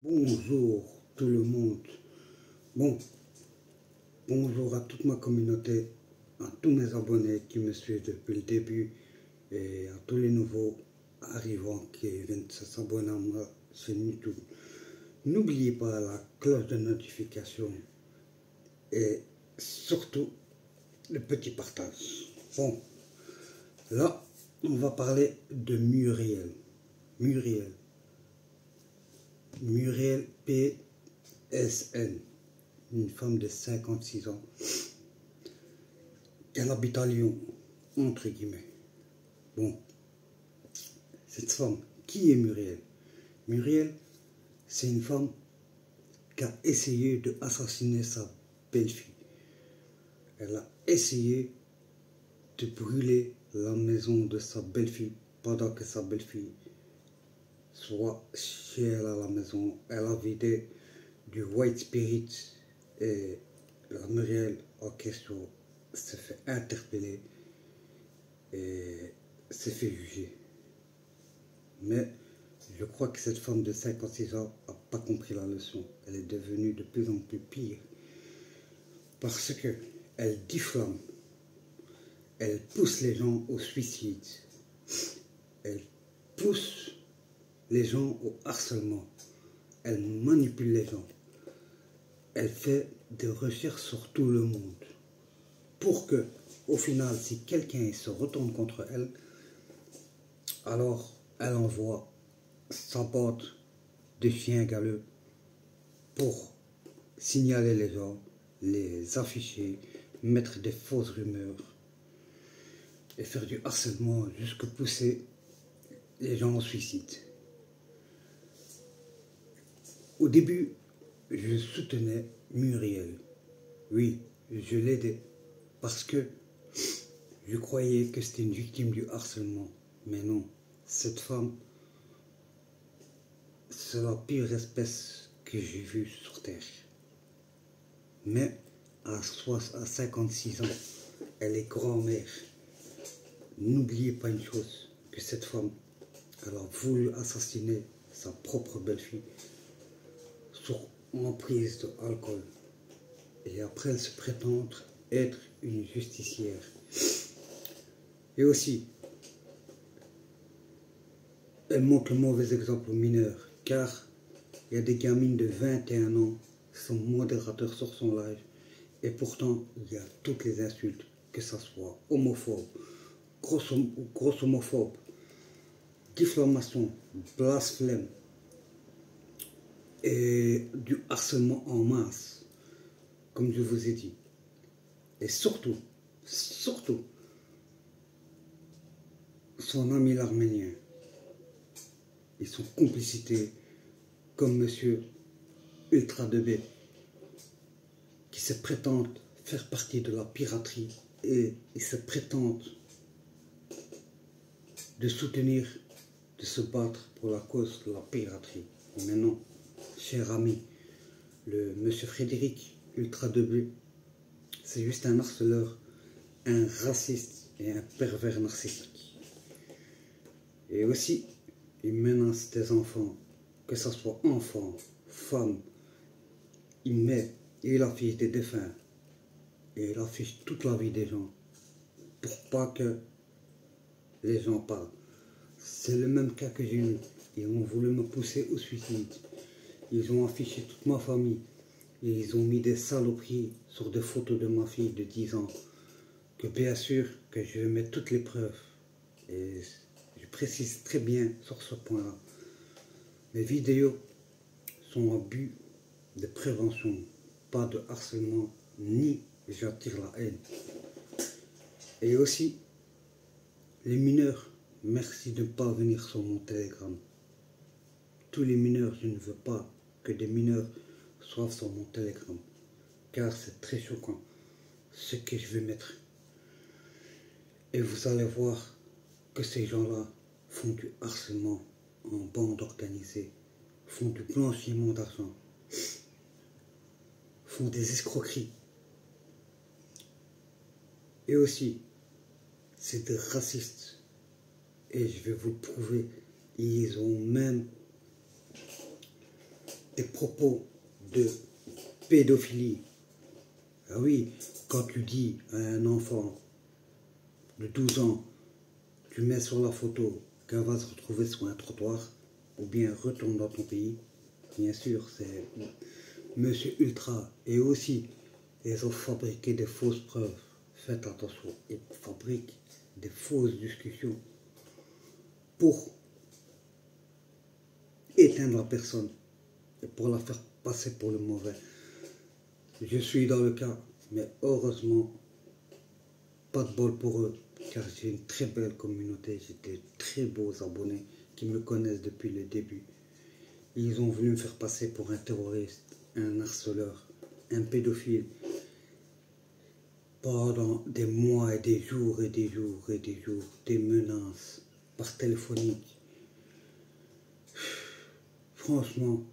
Bonjour tout le monde. Bon, bonjour à toute ma communauté, à tous mes abonnés qui me suivent depuis le début et à tous les nouveaux arrivants qui viennent de s'abonner à ma chaîne YouTube. N'oubliez pas la cloche de notification et surtout le petit partage. Bon, là, on va parler de Muriel. Muriel PSN, une femme de 56 ans. Elle habite à Lyon, entre guillemets. Bon, cette femme, qui est Muriel? Muriel, c'est une femme qui a essayé d'assassiner sa belle-fille. Elle a essayé de brûler la maison de sa belle-fille pendant que sa belle-fille soit chez elle à la maison. Elle a vidé du white spirit et la Muriel en question s'est fait interpeller et s'est fait juger. Mais je crois que cette femme de 56 ans n'a pas compris la leçon. Elle est devenue de plus en plus pire parce qu'elle diffame, elle pousse les gens au suicide, elle pousse les gens au harcèlement, elle manipule les gens, elle fait des recherches sur tout le monde pour que, au final, si quelqu'un se retourne contre elle, alors elle envoie sa bande de chiens galeux pour signaler les gens, les afficher, mettre des fausses rumeurs et faire du harcèlement jusqu'à pousser les gens au suicide. Au début, je soutenais Muriel. Oui, je l'aidais parce que je croyais que c'était une victime du harcèlement. Mais non, cette femme, c'est la pire espèce que j'ai vue sur Terre. Mais à 56 ans, elle est grand-mère. N'oubliez pas une chose, que cette femme, elle a voulu assassiner sa propre belle-fille sur emprise d'alcool. Et après, elle se prétend être une justicière. Et aussi, elle montre le mauvais exemple aux mineurs, car il y a des gamines de 21 ans qui sont modérateurs sur son live, et pourtant, il y a toutes les insultes, que ce soit homophobe, grosse homophobe, diffamation, blasphème, et du harcèlement en masse, comme je vous ai dit. Et surtout, son ami l'arménien et son complicité, comme monsieur Ultra 2B, qui se prétendent faire partie de la piraterie et ils se prétendent de soutenir, de se battre pour la cause de la piraterie. Mais non, cher ami, le monsieur Frédéric Ultra 2B, c'est juste un harceleur, un raciste et un pervers narcissique. Et aussi, il menace des enfants, que ce soit enfants, femmes. Il affiche des défunts et il affiche toute la vie des gens pour pas que les gens parlent. C'est le même cas que j'ai eu. Ils ont voulu me pousser au suicide. Ils ont affiché toute ma famille. Et ils ont mis des saloperies sur des photos de ma fille de 10 ans. Que bien sûr que je vais mettre toutes les preuves. Et je précise très bien sur ce point-là. Mes vidéos sont à but de prévention, pas de harcèlement, ni j'attire la haine. Et aussi, les mineurs, merci de ne pas venir sur mon Telegram. Tous les mineurs, je ne veux pas que des mineurs soient sur mon Telegram, car c'est très choquant ce que je vais mettre. Et vous allez voir que ces gens-là font du harcèlement en bande organisée, font du blanchiment d'argent, font des escroqueries. Et aussi, c'est des racistes. Et je vais vous le prouver. Ils ont même des propos de pédophilie. Ah oui, quand tu dis à un enfant de 12 ans, tu mets sur la photo qu'elle va se retrouver sur un trottoir, ou bien retourne dans ton pays, bien sûr, c'est Monsieur Ultra. Et aussi, ils ont fabriqué des fausses preuves. Faites attention, ils fabriquent des fausses discussions pour éteindre la personne et pour la faire passer pour le mauvais. Je suis dans le cas, mais heureusement, pas de bol pour eux, car j'ai une très belle communauté, j'ai de très beaux abonnés qui me connaissent depuis le début. Ils ont voulu me faire passer pour un terroriste, un harceleur, un pédophile. Pendant des mois et des jours et des jours et des jours, des menaces par téléphonique. Franchement,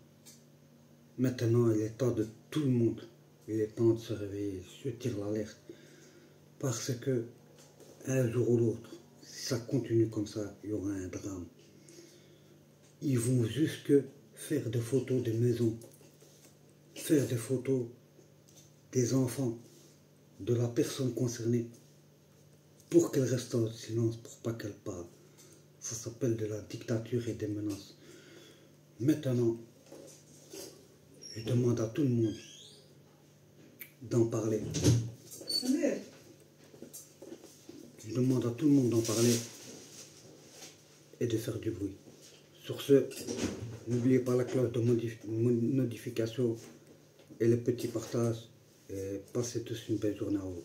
maintenant il est temps de tout le monde. Il est temps de se réveiller. Je tire l'alerte. Parce que un jour ou l'autre, si ça continue comme ça, il y aura un drame. Ils vont jusque faire des photos des maisons, faire des photos des enfants, de la personne concernée, pour qu'elle reste en silence, pour pas qu'elle parle. Ça s'appelle de la dictature et des menaces. Maintenant, je demande à tout le monde d'en parler. Je demande à tout le monde d'en parler et de faire du bruit. Sur ce, n'oubliez pas la cloche de notification et le petit partage. Et passez tous une belle journée à vous.